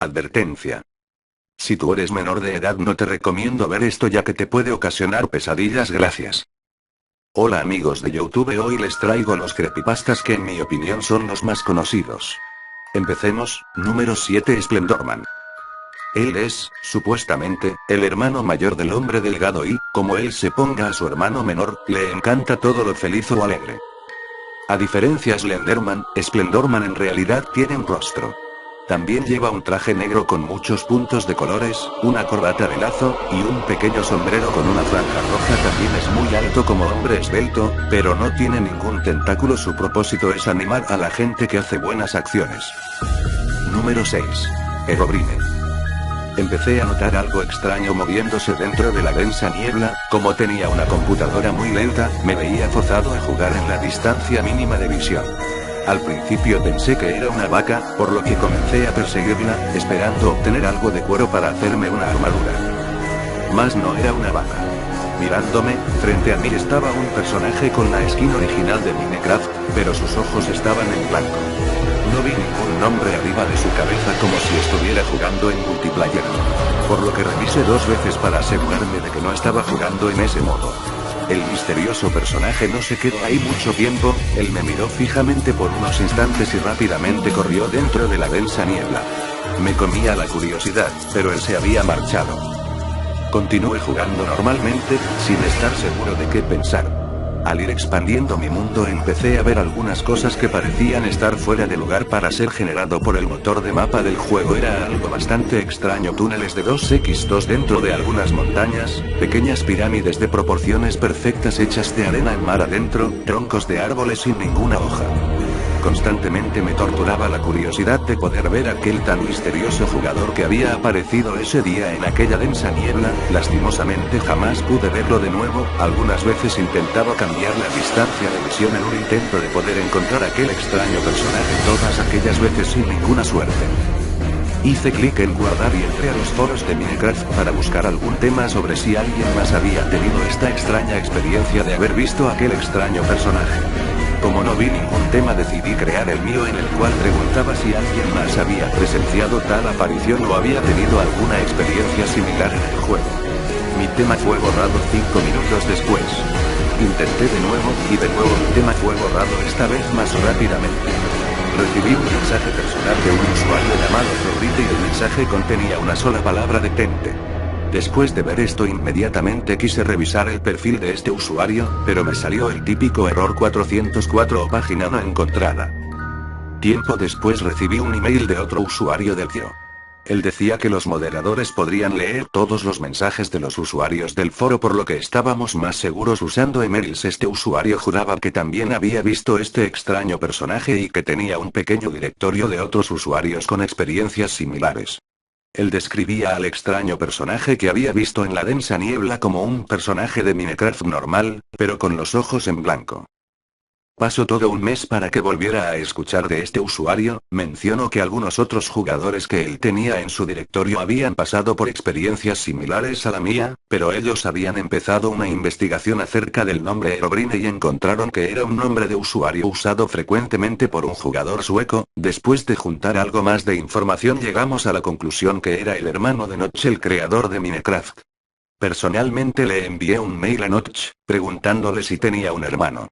Advertencia. Si tú eres menor de edad no te recomiendo ver esto ya que te puede ocasionar pesadillas. Gracias. Hola amigos de YouTube, hoy les traigo los creepypastas que en mi opinión son los más conocidos. Empecemos. Número 7. Splendorman. Él es, supuestamente, el hermano mayor del hombre delgado y, como él se ponga a su hermano menor, le encanta todo lo feliz o alegre. A diferencia Slenderman, Splendorman en realidad tiene un rostro. También lleva un traje negro con muchos puntos de colores, una corbata de lazo, y un pequeño sombrero con una franja roja. También es muy alto como hombre esbelto, pero no tiene ningún tentáculo. Su propósito es animar a la gente que hace buenas acciones. Número 6. Herobrine. Empecé a notar algo extraño moviéndose dentro de la densa niebla. Como tenía una computadora muy lenta, me veía forzado a jugar en la distancia mínima de visión. Al principio pensé que era una vaca, por lo que comencé a perseguirla, esperando obtener algo de cuero para hacerme una armadura. Mas no era una vaca. Mirándome, frente a mí estaba un personaje con la skin original de Minecraft, pero sus ojos estaban en blanco. No vi ningún nombre arriba de su cabeza como si estuviera jugando en multiplayer. Por lo que revisé 2 veces para asegurarme de que no estaba jugando en ese modo. El misterioso personaje no se quedó ahí mucho tiempo, él me miró fijamente por unos instantes y rápidamente corrió dentro de la densa niebla. Me comía la curiosidad, pero él se había marchado. Continué jugando normalmente, sin estar seguro de qué pensar. Al ir expandiendo mi mundo empecé a ver algunas cosas que parecían estar fuera de lugar para ser generado por el motor de mapa del juego. Era algo bastante extraño: túneles de 2x2 dentro de algunas montañas, pequeñas pirámides de proporciones perfectas hechas de arena en mar adentro, troncos de árboles sin ninguna hoja. Constantemente me torturaba la curiosidad de poder ver aquel tan misterioso jugador que había aparecido ese día en aquella densa niebla. Lastimosamente jamás pude verlo de nuevo. Algunas veces intentaba cambiar la distancia de visión en un intento de poder encontrar aquel extraño personaje, todas aquellas veces sin ninguna suerte. Hice clic en guardar y entré a los foros de Minecraft para buscar algún tema sobre si alguien más había tenido esta extraña experiencia de haber visto aquel extraño personaje. Como no vi ningún tema, decidí crear el mío, en el cual preguntaba si alguien más había presenciado tal aparición o había tenido alguna experiencia similar en el juego. Mi tema fue borrado 5 minutos después. Intenté de nuevo, y de nuevo mi tema fue borrado, esta vez más rápidamente. Recibí un mensaje personal de un usuario llamado Zorrite y el mensaje contenía una sola palabra: detente. Después de ver esto inmediatamente quise revisar el perfil de este usuario, pero me salió el típico error 404 o página no encontrada. Tiempo después recibí un email de otro usuario del tío. Él decía que los moderadores podrían leer todos los mensajes de los usuarios del foro, por lo que estábamos más seguros usando emails. Este usuario juraba que también había visto este extraño personaje y que tenía un pequeño directorio de otros usuarios con experiencias similares. Él describía al extraño personaje que había visto en la densa niebla como un personaje de Minecraft normal, pero con los ojos en blanco. Pasó todo un mes para que volviera a escuchar de este usuario. Mencionó que algunos otros jugadores que él tenía en su directorio habían pasado por experiencias similares a la mía, pero ellos habían empezado una investigación acerca del nombre Herobrine y encontraron que era un nombre de usuario usado frecuentemente por un jugador sueco. Después de juntar algo más de información llegamos a la conclusión que era el hermano de Notch, el creador de Minecraft. Personalmente le envié un mail a Notch, preguntándole si tenía un hermano.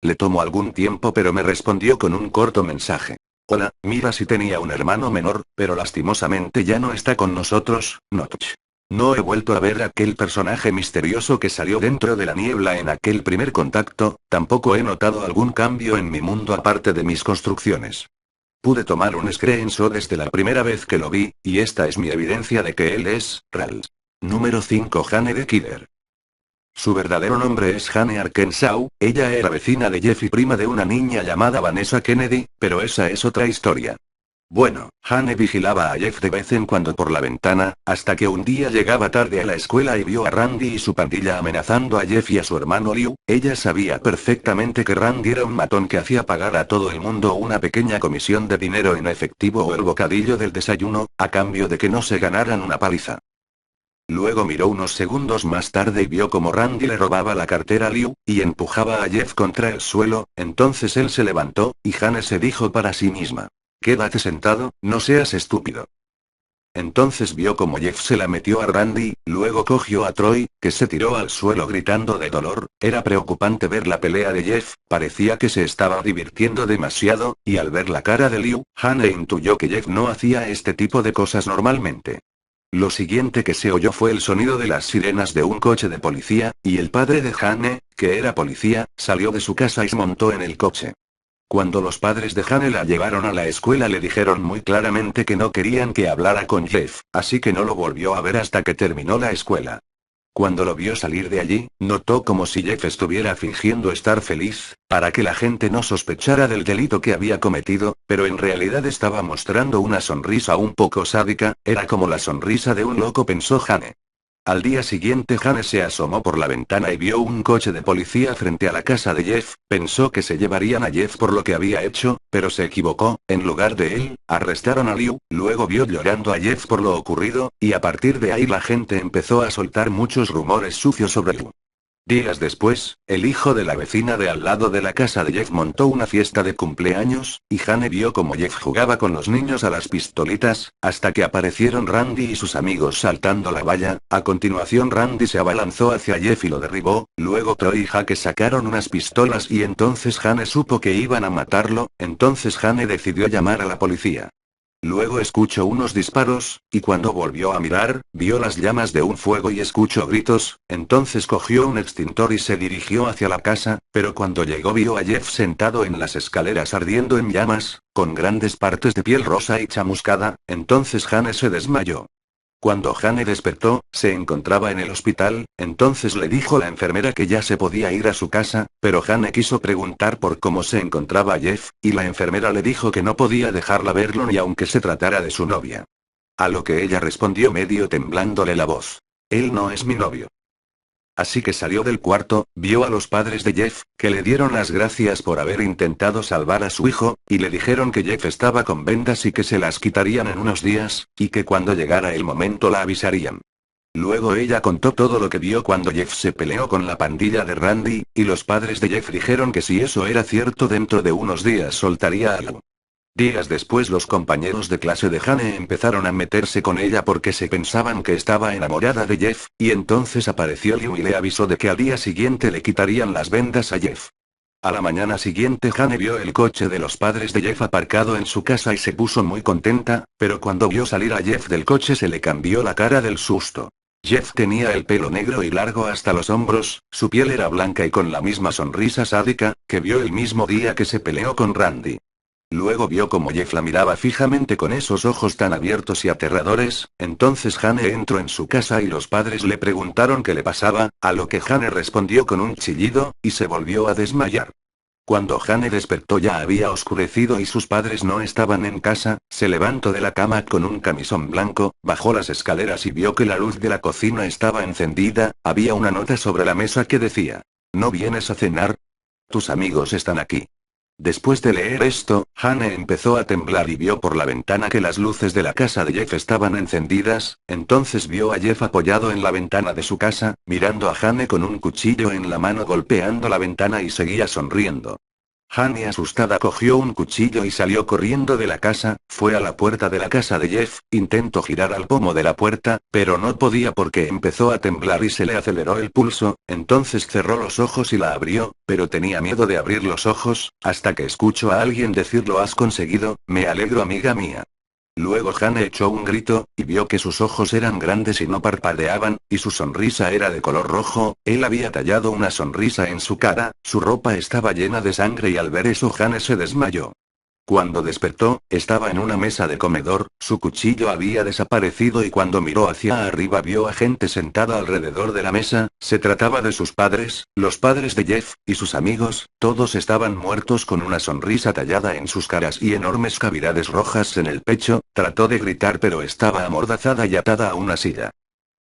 Le tomó algún tiempo, pero me respondió con un corto mensaje. Hola, mira, si tenía un hermano menor, pero lastimosamente ya no está con nosotros, Notch. No he vuelto a ver aquel personaje misterioso que salió dentro de la niebla en aquel primer contacto. Tampoco he notado algún cambio en mi mundo aparte de mis construcciones. Pude tomar un screenshot desde la primera vez que lo vi, y esta es mi evidencia de que él es real. Número 5. Jane the Killer. Su verdadero nombre es Jane Arkansas. Ella era vecina de Jeff y prima de una niña llamada Vanessa Kennedy, pero esa es otra historia. Bueno, Jane vigilaba a Jeff de vez en cuando por la ventana, hasta que un día llegaba tarde a la escuela y vio a Randy y su pandilla amenazando a Jeff y a su hermano Liu. Ella sabía perfectamente que Randy era un matón que hacía pagar a todo el mundo una pequeña comisión de dinero en efectivo o el bocadillo del desayuno, a cambio de que no se ganaran una paliza. Luego miró unos segundos más tarde y vio como Randy le robaba la cartera a Liu, y empujaba a Jeff contra el suelo. Entonces él se levantó, y Jane se dijo para sí misma: «Quédate sentado, no seas estúpido». Entonces vio como Jeff se la metió a Randy, luego cogió a Troy, que se tiró al suelo gritando de dolor. Era preocupante ver la pelea de Jeff, parecía que se estaba divirtiendo demasiado, y al ver la cara de Liu, Hane intuyó que Jeff no hacía este tipo de cosas normalmente. Lo siguiente que se oyó fue el sonido de las sirenas de un coche de policía, y el padre de Hane, que era policía, salió de su casa y se montó en el coche. Cuando los padres de Hane la llevaron a la escuela le dijeron muy claramente que no querían que hablara con Jeff, así que no lo volvió a ver hasta que terminó la escuela. Cuando lo vio salir de allí, notó como si Jeff estuviera fingiendo estar feliz, para que la gente no sospechara del delito que había cometido, pero en realidad estaba mostrando una sonrisa un poco sádica, era como la sonrisa de un loco, pensó Hane. Al día siguiente Hane se asomó por la ventana y vio un coche de policía frente a la casa de Jeff, pensó que se llevarían a Jeff por lo que había hecho, pero se equivocó, en lugar de él, arrestaron a Liu, luego vio llorando a Jeff por lo ocurrido, y a partir de ahí la gente empezó a soltar muchos rumores sucios sobre Liu. Días después, el hijo de la vecina de al lado de la casa de Jeff montó una fiesta de cumpleaños, y Hane vio como Jeff jugaba con los niños a las pistolitas, hasta que aparecieron Randy y sus amigos saltando la valla. A continuación Randy se abalanzó hacia Jeff y lo derribó, luego Troy y Jake sacaron unas pistolas y entonces Hane supo que iban a matarlo, entonces Hane decidió llamar a la policía. Luego escuchó unos disparos, y cuando volvió a mirar, vio las llamas de un fuego y escuchó gritos, entonces cogió un extintor y se dirigió hacia la casa, pero cuando llegó vio a Jeff sentado en las escaleras ardiendo en llamas, con grandes partes de piel rosa y chamuscada, entonces Hane se desmayó. Cuando Hane despertó, se encontraba en el hospital, entonces le dijo la enfermera que ya se podía ir a su casa, pero Hane quiso preguntar por cómo se encontraba Jeff, y la enfermera le dijo que no podía dejarla verlo ni aunque se tratara de su novia. A lo que ella respondió medio temblándole la voz. Él no es mi novio. Así que salió del cuarto, vio a los padres de Jeff, que le dieron las gracias por haber intentado salvar a su hijo, y le dijeron que Jeff estaba con vendas y que se las quitarían en unos días, y que cuando llegara el momento la avisarían. Luego ella contó todo lo que vio cuando Jeff se peleó con la pandilla de Randy, y los padres de Jeff dijeron que si eso era cierto dentro de unos días soltaría a Liu. Días después los compañeros de clase de Hane empezaron a meterse con ella porque se pensaban que estaba enamorada de Jeff, y entonces apareció Liu y le avisó de que al día siguiente le quitarían las vendas a Jeff. A la mañana siguiente Hane vio el coche de los padres de Jeff aparcado en su casa y se puso muy contenta, pero cuando vio salir a Jeff del coche se le cambió la cara del susto. Jeff tenía el pelo negro y largo hasta los hombros, su piel era blanca y con la misma sonrisa sádica, que vio el mismo día que se peleó con Randy. Luego vio como Jeff la miraba fijamente con esos ojos tan abiertos y aterradores, entonces Hane entró en su casa y los padres le preguntaron qué le pasaba, a lo que Hane respondió con un chillido, y se volvió a desmayar. Cuando Hane despertó ya había oscurecido y sus padres no estaban en casa, se levantó de la cama con un camisón blanco, bajó las escaleras y vio que la luz de la cocina estaba encendida, había una nota sobre la mesa que decía: ¿No vienes a cenar? Tus amigos están aquí. Después de leer esto, Hane empezó a temblar y vio por la ventana que las luces de la casa de Jeff estaban encendidas, entonces vio a Jeff apoyado en la ventana de su casa, mirando a Hane con un cuchillo en la mano golpeando la ventana y seguía sonriendo. Hane asustada cogió un cuchillo y salió corriendo de la casa, fue a la puerta de la casa de Jeff, intentó girar al pomo de la puerta, pero no podía porque empezó a temblar y se le aceleró el pulso, entonces cerró los ojos y la abrió, pero tenía miedo de abrir los ojos, hasta que escuchó a alguien decir: lo has conseguido, me alegro amiga mía. Luego Hane echó un grito, y vio que sus ojos eran grandes y no parpadeaban, y su sonrisa era de color rojo, él había tallado una sonrisa en su cara, su ropa estaba llena de sangre y al ver eso Hane se desmayó. Cuando despertó, estaba en una mesa de comedor, su cuchillo había desaparecido y cuando miró hacia arriba vio a gente sentada alrededor de la mesa, se trataba de sus padres, los padres de Jeff, y sus amigos, todos estaban muertos con una sonrisa tallada en sus caras y enormes cavidades rojas en el pecho, trató de gritar pero estaba amordazada y atada a una silla.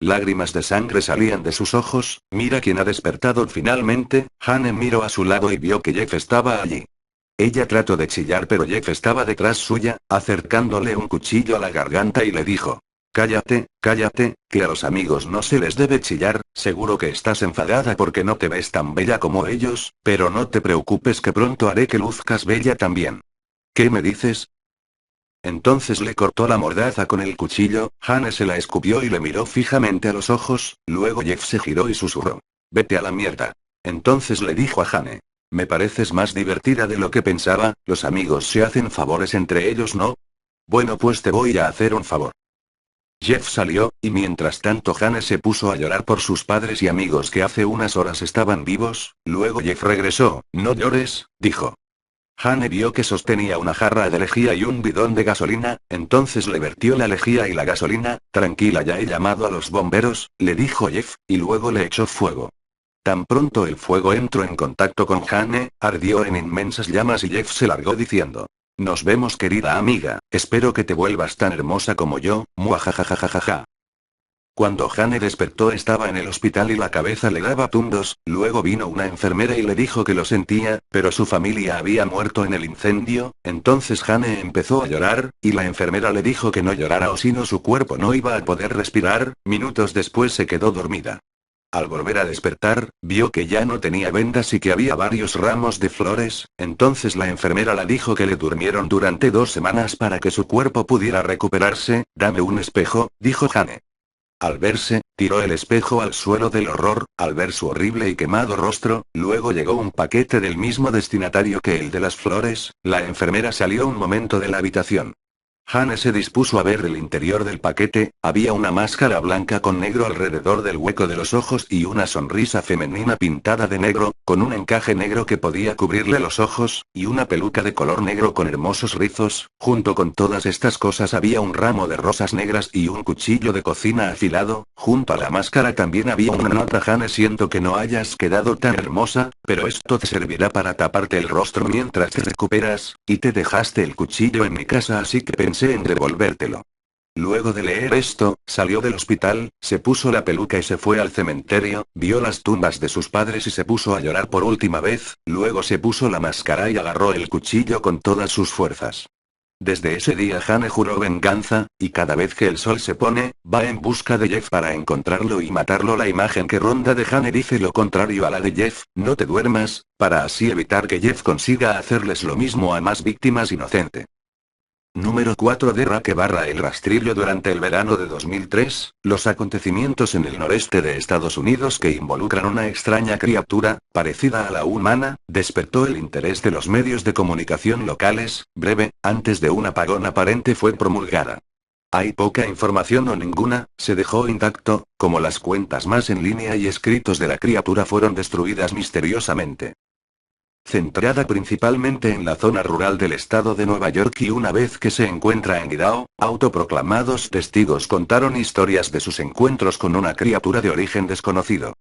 Lágrimas de sangre salían de sus ojos. Mira quién ha despertado finalmente. Hane miró a su lado y vio que Jeff estaba allí. Ella trató de chillar pero Jeff estaba detrás suya, acercándole un cuchillo a la garganta y le dijo: cállate, cállate, que a los amigos no se les debe chillar, seguro que estás enfadada porque no te ves tan bella como ellos, pero no te preocupes que pronto haré que luzcas bella también. ¿Qué me dices? Entonces le cortó la mordaza con el cuchillo, Hane se la escupió y le miró fijamente a los ojos, luego Jeff se giró y susurró. Vete a la mierda. Entonces le dijo a Hane. Me pareces más divertida de lo que pensaba, los amigos se hacen favores entre ellos, ¿no? Bueno, pues te voy a hacer un favor. Jeff salió, y mientras tanto Hane se puso a llorar por sus padres y amigos que hace unas horas estaban vivos, luego Jeff regresó. No llores, dijo. Hane vio que sostenía una jarra de lejía y un bidón de gasolina, entonces le vertió la lejía y la gasolina. Tranquila, ya he llamado a los bomberos, le dijo Jeff, y luego le echó fuego. Tan pronto el fuego entró en contacto con Hane, ardió en inmensas llamas y Jeff se largó diciendo. Nos vemos, querida amiga, espero que te vuelvas tan hermosa como yo, muajajajajaja. Cuando Hane despertó estaba en el hospital y la cabeza le daba tundos, luego vino una enfermera y le dijo que lo sentía, pero su familia había muerto en el incendio. Entonces Hane empezó a llorar, y la enfermera le dijo que no llorara o si no su cuerpo no iba a poder respirar. Minutos después se quedó dormida. Al volver a despertar, vio que ya no tenía vendas y que había varios ramos de flores. Entonces la enfermera le dijo que le durmieron durante 2 semanas para que su cuerpo pudiera recuperarse. Dame un espejo, dijo Hane. Al verse, tiró el espejo al suelo del horror, al ver su horrible y quemado rostro. Luego llegó un paquete del mismo destinatario que el de las flores. La enfermera salió un momento de la habitación. Hane se dispuso a ver el interior del paquete. Había una máscara blanca con negro alrededor del hueco de los ojos y una sonrisa femenina pintada de negro, con un encaje negro que podía cubrirle los ojos, y una peluca de color negro con hermosos rizos. Junto con todas estas cosas había un ramo de rosas negras y un cuchillo de cocina afilado. Junto a la máscara también había una nota. Hane, siento que no hayas quedado tan hermosa, pero esto te servirá para taparte el rostro mientras te recuperas, y te dejaste el cuchillo en mi casa, así que pensé en devolvértelo. Luego de leer esto, salió del hospital, se puso la peluca y se fue al cementerio, vio las tumbas de sus padres y se puso a llorar por última vez, luego se puso la máscara y agarró el cuchillo con todas sus fuerzas. Desde ese día Hane juró venganza, y cada vez que el sol se pone, va en busca de Jeff para encontrarlo y matarlo. La imagen que ronda de Hane dice lo contrario a la de Jeff. No te duermas, para así evitar que Jeff consiga hacerles lo mismo a más víctimas inocentes. Número 4 de Rake / El rastrillo. Durante el verano de 2003, los acontecimientos en el noreste de Estados Unidos que involucran una extraña criatura, parecida a la humana, despertó el interés de los medios de comunicación locales. Breve, antes de un apagón aparente fue promulgada. Hay poca información o ninguna, se dejó intacto, como las cuentas más en línea y escritos de la criatura fueron destruidas misteriosamente. Centrada principalmente en la zona rural del estado de Nueva York y una vez que se encuentra en Idaho, autoproclamados testigos contaron historias de sus encuentros con una criatura de origen desconocido.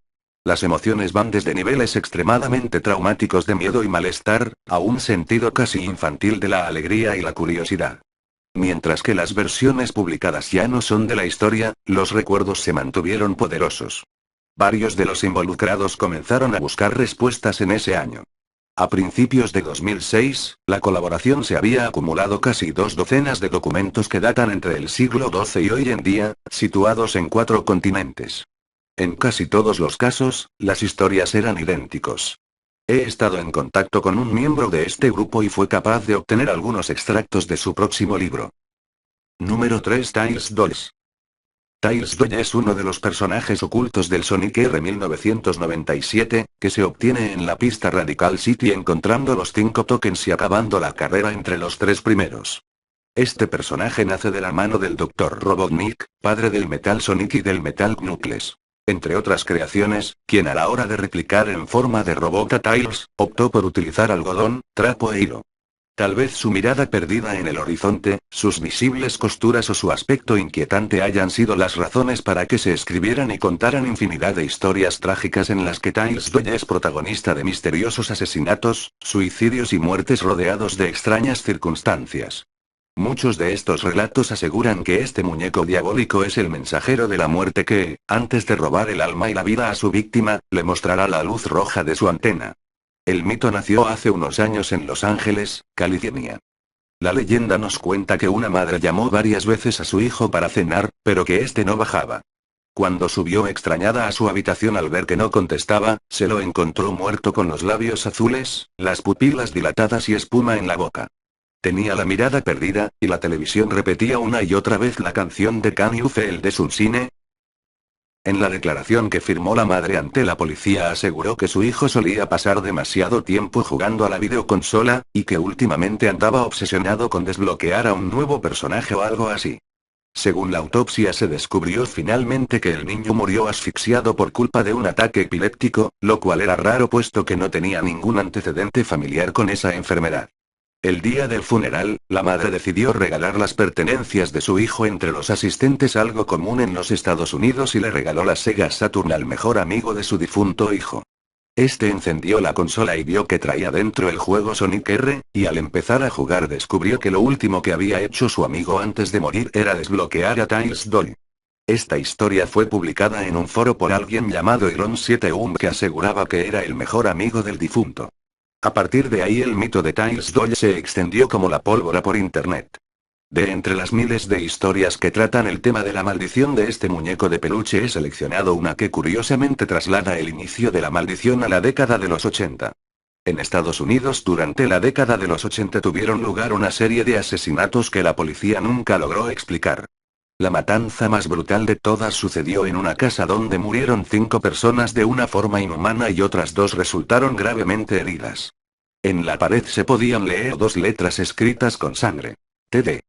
Las emociones van desde niveles extremadamente traumáticos de miedo y malestar, a un sentido casi infantil de la alegría y la curiosidad. Mientras que las versiones publicadas ya no son de la historia, los recuerdos se mantuvieron poderosos. Varios de los involucrados comenzaron a buscar respuestas en ese año. A principios de 2006, la colaboración se había acumulado casi 2 docenas de documentos que datan entre el siglo XII y hoy en día, situados en 4 continentes. En casi todos los casos, las historias eran idénticos. He estado en contacto con un miembro de este grupo y fue capaz de obtener algunos extractos de su próximo libro. Número 3. Tails Dolls. Tails Doll es uno de los personajes ocultos del Sonic R 1997, que se obtiene en la pista Radical City encontrando los 5 tokens y acabando la carrera entre los 3 primeros. Este personaje nace de la mano del Dr. Robotnik, padre del Metal Sonic y del Metal Knuckles. Entre otras creaciones, quien a la hora de replicar en forma de robot a Tails, optó por utilizar algodón, trapo e hilo. Tal vez su mirada perdida en el horizonte, sus visibles costuras o su aspecto inquietante hayan sido las razones para que se escribieran y contaran infinidad de historias trágicas en las que Tails Doll es protagonista de misteriosos asesinatos, suicidios y muertes rodeados de extrañas circunstancias. Muchos de estos relatos aseguran que este muñeco diabólico es el mensajero de la muerte que, antes de robar el alma y la vida a su víctima, le mostrará la luz roja de su antena. El mito nació hace unos años en Los Ángeles, California. La leyenda nos cuenta que una madre llamó varias veces a su hijo para cenar, pero que éste no bajaba. Cuando subió extrañada a su habitación al ver que no contestaba, se lo encontró muerto con los labios azules, las pupilas dilatadas y espuma en la boca. Tenía la mirada perdida, y la televisión repetía una y otra vez la canción de Can You Feel de Sunsine. En la declaración que firmó la madre ante la policía aseguró que su hijo solía pasar demasiado tiempo jugando a la videoconsola, y que últimamente andaba obsesionado con desbloquear a un nuevo personaje o algo así. Según la autopsia se descubrió finalmente que el niño murió asfixiado por culpa de un ataque epiléptico, lo cual era raro puesto que no tenía ningún antecedente familiar con esa enfermedad. El día del funeral, la madre decidió regalar las pertenencias de su hijo entre los asistentes, algo común en los Estados Unidos, y le regaló la Sega Saturn al mejor amigo de su difunto hijo. Este encendió la consola y vio que traía dentro el juego Sonic R, y al empezar a jugar descubrió que lo último que había hecho su amigo antes de morir era desbloquear a Tails Doll. Esta historia fue publicada en un foro por alguien llamado Iron7um que aseguraba que era el mejor amigo del difunto. A partir de ahí el mito de Tails Doll se extendió como la pólvora por internet. De entre las miles de historias que tratan el tema de la maldición de este muñeco de peluche he seleccionado una que curiosamente traslada el inicio de la maldición a la década de los 80. En Estados Unidos durante la década de los 80 tuvieron lugar una serie de asesinatos que la policía nunca logró explicar. La matanza más brutal de todas sucedió en una casa donde murieron 5 personas de una forma inhumana y otras 2 resultaron gravemente heridas. En la pared se podían leer 2 letras escritas con sangre. TD.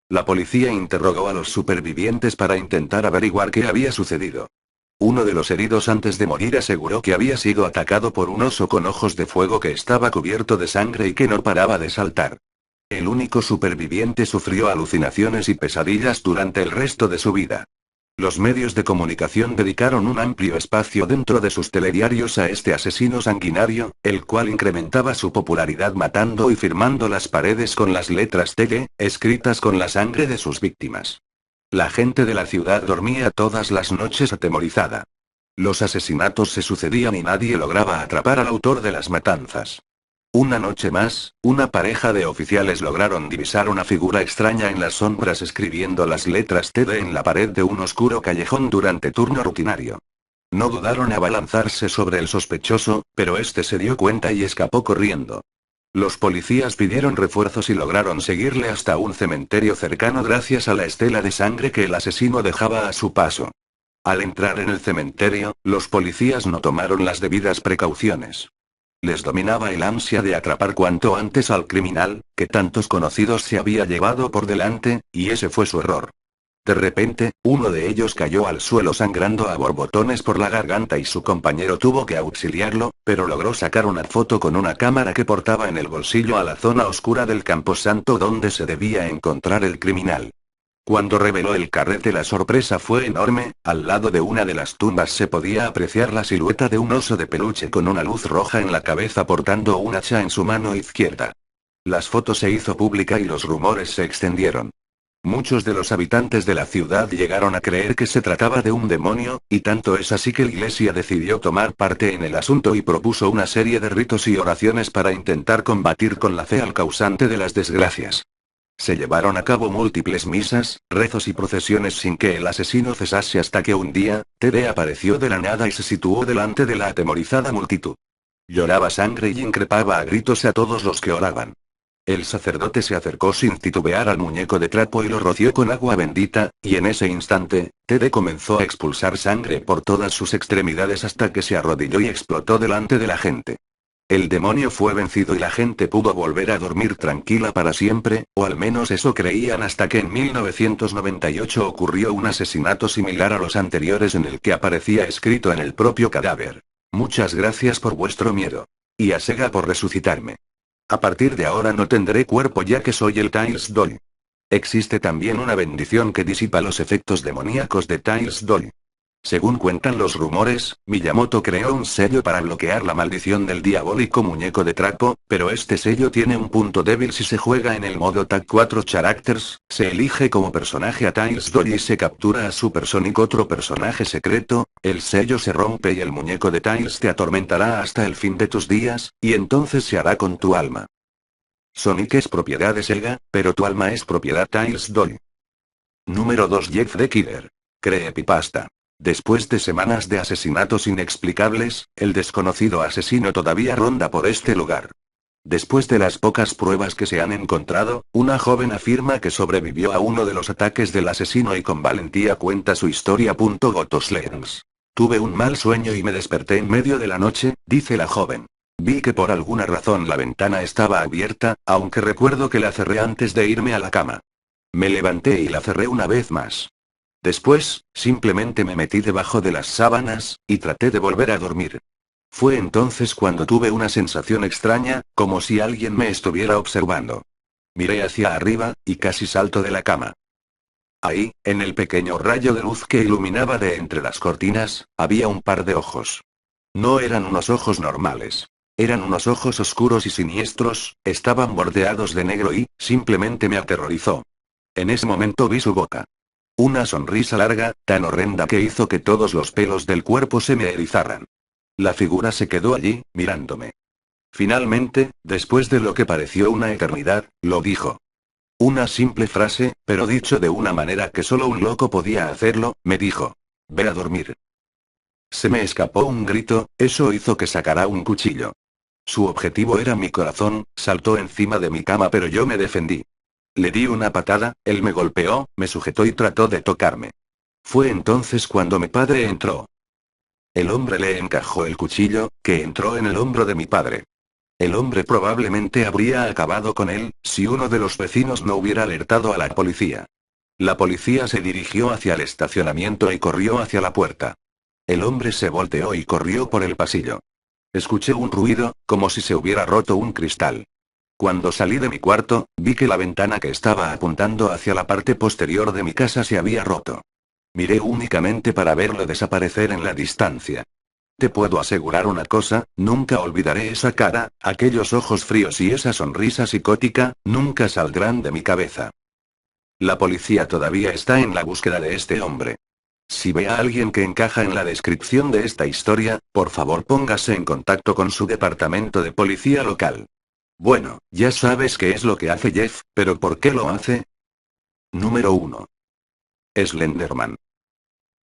La policía interrogó a los supervivientes para intentar averiguar qué había sucedido. Uno de los heridos antes de morir aseguró que había sido atacado por un oso con ojos de fuego que estaba cubierto de sangre y que no paraba de saltar. El único superviviente sufrió alucinaciones y pesadillas durante el resto de su vida. Los medios de comunicación dedicaron un amplio espacio dentro de sus telediarios a este asesino sanguinario, el cual incrementaba su popularidad matando y firmando las paredes con las letras TG, escritas con la sangre de sus víctimas. La gente de la ciudad dormía todas las noches atemorizada. Los asesinatos se sucedían y nadie lograba atrapar al autor de las matanzas. Una noche más, una pareja de oficiales lograron divisar una figura extraña en las sombras escribiendo las letras TD en la pared de un oscuro callejón durante turno rutinario. No dudaron a abalanzarse sobre el sospechoso, pero este se dio cuenta y escapó corriendo. Los policías pidieron refuerzos y lograron seguirle hasta un cementerio cercano gracias a la estela de sangre que el asesino dejaba a su paso. Al entrar en el cementerio, los policías no tomaron las debidas precauciones. Les dominaba el ansia de atrapar cuanto antes al criminal, que tantos conocidos se había llevado por delante, y ese fue su error. De repente, uno de ellos cayó al suelo sangrando a borbotones por la garganta y su compañero tuvo que auxiliarlo, pero logró sacar una foto con una cámara que portaba en el bolsillo a la zona oscura del camposanto donde se debía encontrar el criminal. Cuando reveló el carrete la sorpresa fue enorme, al lado de una de las tumbas se podía apreciar la silueta de un oso de peluche con una luz roja en la cabeza portando un hacha en su mano izquierda. Las fotos se hizo pública y los rumores se extendieron. Muchos de los habitantes de la ciudad llegaron a creer que se trataba de un demonio, y tanto es así que la iglesia decidió tomar parte en el asunto y propuso una serie de ritos y oraciones para intentar combatir con la fe al causante de las desgracias. Se llevaron a cabo múltiples misas, rezos y procesiones sin que el asesino cesase hasta que un día, TD apareció de la nada y se situó delante de la atemorizada multitud. Lloraba sangre y increpaba a gritos a todos los que oraban. El sacerdote se acercó sin titubear al muñeco de trapo y lo roció con agua bendita, y en ese instante, TD comenzó a expulsar sangre por todas sus extremidades hasta que se arrodilló y explotó delante de la gente. El demonio fue vencido y la gente pudo volver a dormir tranquila para siempre, o al menos eso creían hasta que en 1998 ocurrió un asesinato similar a los anteriores en el que aparecía escrito en el propio cadáver: "Muchas gracias por vuestro miedo. Y a Sega por resucitarme. A partir de ahora no tendré cuerpo ya que soy el Tails Doll". Existe también una bendición que disipa los efectos demoníacos de Tails Doll. Según cuentan los rumores, Miyamoto creó un sello para bloquear la maldición del diabólico muñeco de trapo, pero este sello tiene un punto débil si se juega en el modo Tag 4 Characters, se elige como personaje a Tails Doll y se captura a Super Sonic, otro personaje secreto, el sello se rompe y el muñeco de Tails te atormentará hasta el fin de tus días, y entonces se hará con tu alma. Sonic es propiedad de Sega, pero tu alma es propiedad Tails Doll. Número 2. Jeff the Killer. Creepypasta. Después de semanas de asesinatos inexplicables, el desconocido asesino todavía ronda por este lugar. Después de las pocas pruebas que se han encontrado, una joven afirma que sobrevivió a uno de los ataques del asesino y con valentía cuenta su historia. Gotoslens. Tuve un mal sueño y me desperté en medio de la noche, dice la joven. Vi que por alguna razón la ventana estaba abierta, aunque recuerdo que la cerré antes de irme a la cama. Me levanté y la cerré una vez más. Después, simplemente me metí debajo de las sábanas, y traté de volver a dormir. Fue entonces cuando tuve una sensación extraña, como si alguien me estuviera observando. Miré hacia arriba, y casi salto de la cama. Ahí, en el pequeño rayo de luz que iluminaba de entre las cortinas, había un par de ojos. No eran unos ojos normales. Eran unos ojos oscuros y siniestros, estaban bordeados de negro y, simplemente me aterrorizó. En ese momento vi su boca. Una sonrisa larga, tan horrenda que hizo que todos los pelos del cuerpo se me erizaran. La figura se quedó allí, mirándome. Finalmente, después de lo que pareció una eternidad, lo dijo. Una simple frase, pero dicho de una manera que solo un loco podía hacerlo, me dijo. Ve a dormir. Se me escapó un grito, eso hizo que sacara un cuchillo. Su objetivo era mi corazón, saltó encima de mi cama pero yo me defendí. Le di una patada, él me golpeó, me sujetó y trató de tocarme. Fue entonces cuando mi padre entró. El hombre le encajó el cuchillo, que entró en el hombro de mi padre. El hombre probablemente habría acabado con él, si uno de los vecinos no hubiera alertado a la policía. La policía se dirigió hacia el estacionamiento y corrió hacia la puerta. El hombre se volteó y corrió por el pasillo. Escuché un ruido, como si se hubiera roto un cristal. Cuando salí de mi cuarto, vi que la ventana que estaba apuntando hacia la parte posterior de mi casa se había roto. Miré únicamente para verlo desaparecer en la distancia. Te puedo asegurar una cosa, nunca olvidaré esa cara, aquellos ojos fríos y esa sonrisa psicótica, nunca saldrán de mi cabeza. La policía todavía está en la búsqueda de este hombre. Si ve a alguien que encaja en la descripción de esta historia, por favor póngase en contacto con su departamento de policía local. Bueno, ya sabes qué es lo que hace Jeff, pero ¿por qué lo hace? Número 1. Slenderman.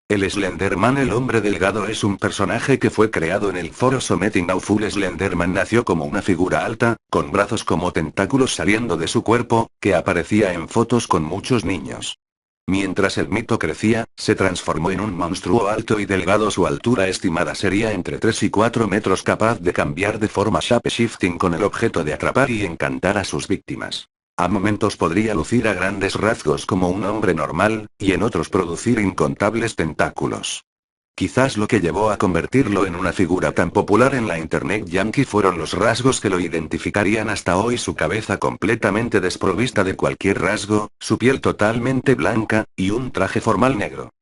El Slenderman, el hombre delgado, es un personaje que fue creado en el foro Something Awful. Slenderman nació como una figura alta, con brazos como tentáculos saliendo de su cuerpo, que aparecía en fotos con muchos niños. Mientras el mito crecía, se transformó en un monstruo alto y delgado. Su altura estimada sería entre 3 y 4 metros, capaz de cambiar de forma shape-shifting con el objeto de atrapar y encantar a sus víctimas. A momentos podría lucir a grandes rasgos como un hombre normal, y en otros producir incontables tentáculos. Quizás lo que llevó a convertirlo en una figura tan popular en la internet yankee fueron los rasgos que lo identificarían hasta hoy: su cabeza completamente desprovista de cualquier rasgo, su piel totalmente blanca, y un traje formal negro.